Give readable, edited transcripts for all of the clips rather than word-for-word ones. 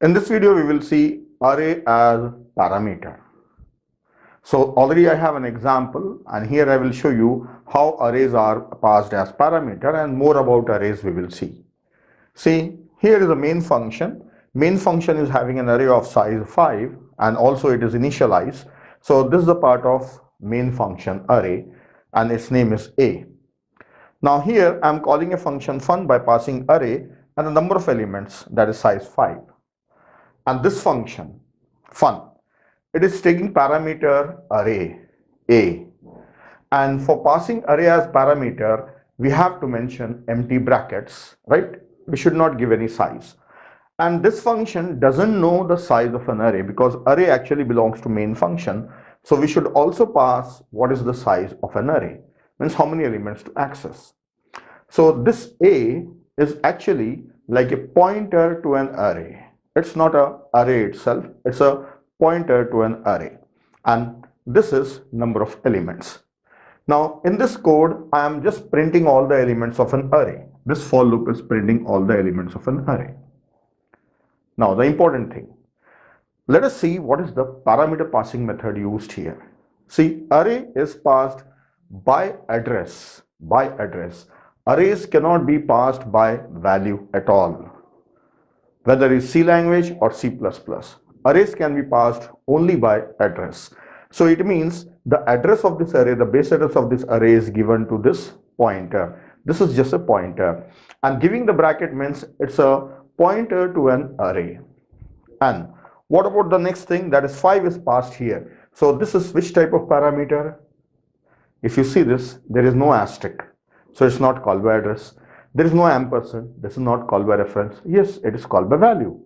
In this video, we will see array as parameter. So already I have an example, and here I will show you how arrays are passed as parameter, and more about arrays we will see. See, here is a main function. Main function is having an array of size 5 and also it is initialized. So this is a part of main function array and its name is A. Now here I am calling a function fun by passing array and the number of elements, that is size 5. And this function fun, it is taking parameter array A, and for passing array as parameter we have to mention empty brackets, right? We should not give any size. And this function doesn't know the size of an array because array actually belongs to main function. So we should also pass what is the size of an array, means how many elements to access. So this A is actually like a pointer to an array. It's not an array itself, it's a pointer to an array, and this is number of elements. Now in this code I am just printing all the elements of an array. This for loop is printing all the elements of an array. Now the important thing, let us see what is the parameter passing method used here. See, array is passed by address. Arrays cannot be passed by value at all, whether it's C language or C++. Arrays can be passed only by address. So it means the address of this array, the base address of this array is given to this pointer. This is just a pointer, and giving the bracket means it's a pointer to an array. And what about the next thing, that is 5 is passed here. So this is which type of parameter? If you see this, there is no asterisk, so it's not called by address. There is no ampersand, this is not called by reference. Yes, it is called by value,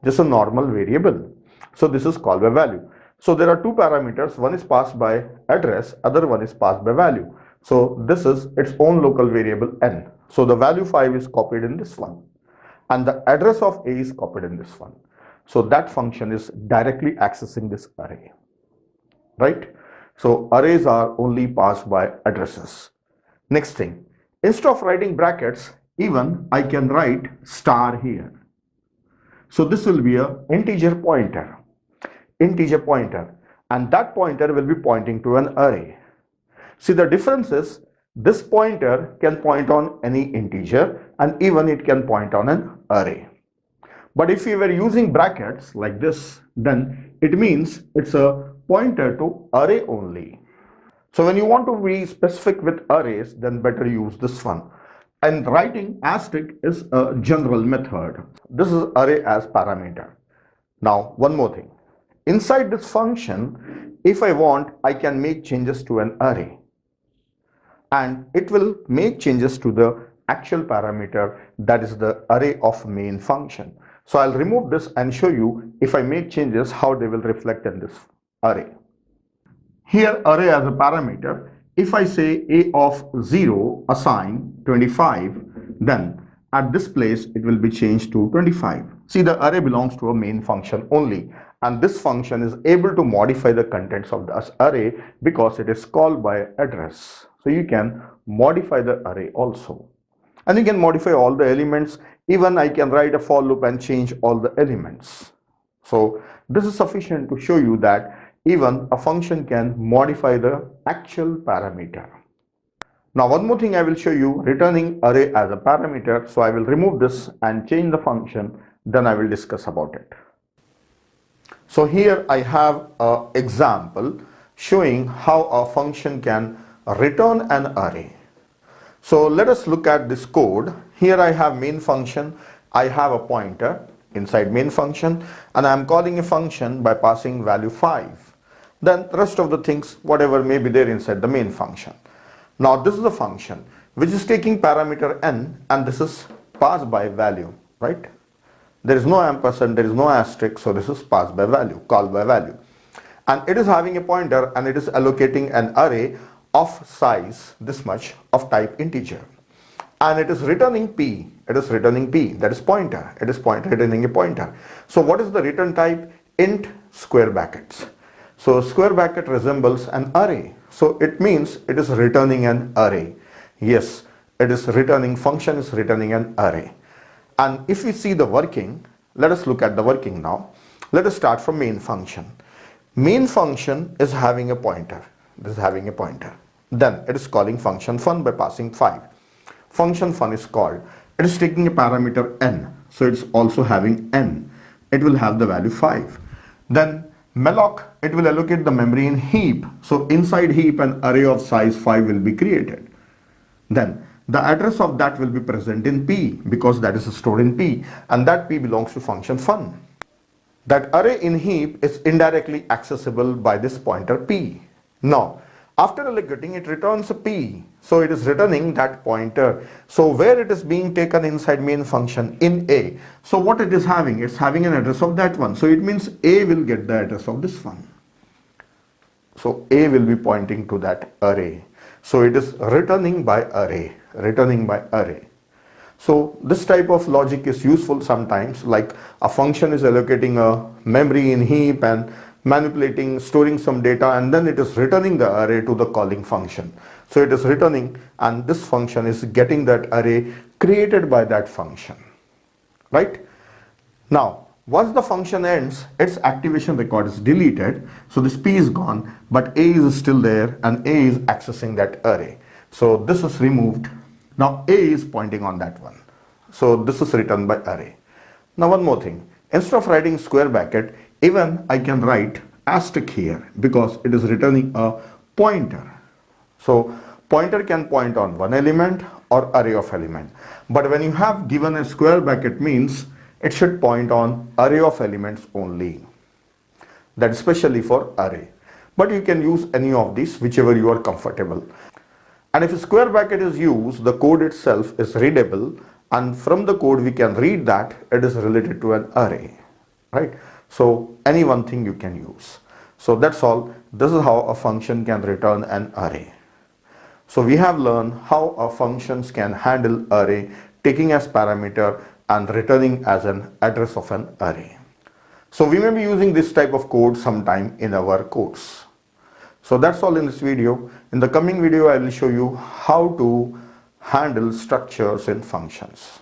just a normal variable. So this is called by value. So there are two parameters, one is passed by address, other one is passed by value. So this is its own local variable n. So the value 5 is copied in this one, and the address of A is copied in this one. So that function is directly accessing this array, right? So arrays are only passed by addresses. Next thing, instead of writing brackets, even I can write star here. So this will be a integer pointer, and that pointer will be pointing to an array. See, the difference is this pointer can point on any integer and even it can point on an array. But if we were using brackets like this, then it means it's a pointer to array only. So when you want to be specific with arrays, then better use this one. And writing asterisk is a general method. This is array as parameter. Now one more thing. Inside this function, if I want, I can make changes to an array, and it will make changes to the actual parameter, that is the array of main function. So I'll remove this and show you if I make changes how they will reflect in this array. Here array as a parameter, if I say a of 0 assign 25, then at this place it will be changed to 25. See, the array belongs to a main function only, and this function is able to modify the contents of this array because it is called by address. So you can modify the array also, and you can modify all the elements. Even I can write a for loop and change all the elements. So this is sufficient to show you that even a function can modify the actual parameter. Now one more thing I will show you, returning array as a parameter. So I will remove this and change the function, then I will discuss about it. So here I have an example showing how a function can return an array. So let us look at this code. Here I have main function, I have a pointer inside main function, and I am calling a function by passing value 5. Then the rest of the things, whatever may be there inside the main function. Now this is a function which is taking parameter n, and this is passed by value, right? There is no ampersand, there is no asterisk, so this is passed by value, called by value. And it is having a pointer and it is allocating an array of size this much of type integer, and it is returning p, that is pointer, returning a pointer. So what is the return type? Int square brackets. So square bracket resembles an array, so it means it is returning an array. Yes, it is returning, function is returning an array. And if we see the working, let us look at the working now. Let us start from main function. Main function is having a pointer. This is having a pointer. Then it is calling function fun by passing 5. Function fun is called. It is taking a parameter n. So it's also having n. It will have the value 5. Then malloc, it will allocate the memory in heap. So inside heap an array of size 5 will be created. Then the address of that will be present in P because that is stored in P, and that P belongs to function fun. That array in heap is indirectly accessible by this pointer P. Now, after allocating, it returns a P. So it is returning that pointer. So where it is being taken inside main function in A. So what it is having? It's having an address of that one. So it means A will get the address of this one. So A will be pointing to that array. So it is returning by array. Returning by array. So this type of logic is useful sometimes, like a function is allocating a memory in heap and manipulating, storing some data, and then it is returning the array to the calling function. So it is returning, and this function is getting that array created by that function, right? Now, once the function ends, its activation record is deleted. So this P is gone, but A is still there, and A is accessing that array. So this is removed. Now A is pointing on that one. So this is written by array. Now one more thing. Instead of writing square bracket, even I can write asterisk here because it is returning a pointer. So pointer can point on one element or array of element. But when you have given a square bracket means it should point on array of elements only. That's especially for array. But you can use any of these, whichever you are comfortable. And if a square bracket is used, the code itself is readable, and from the code we can read that it is related to an array, right? So any one thing you can use. So that's all. This is how a function can return an array. So we have learned how a functions can handle array, taking as parameter and returning as an address of an array. So we may be using this type of code sometime in our course. So that's all in this video. In the coming video, I will show you how to handle structures in functions.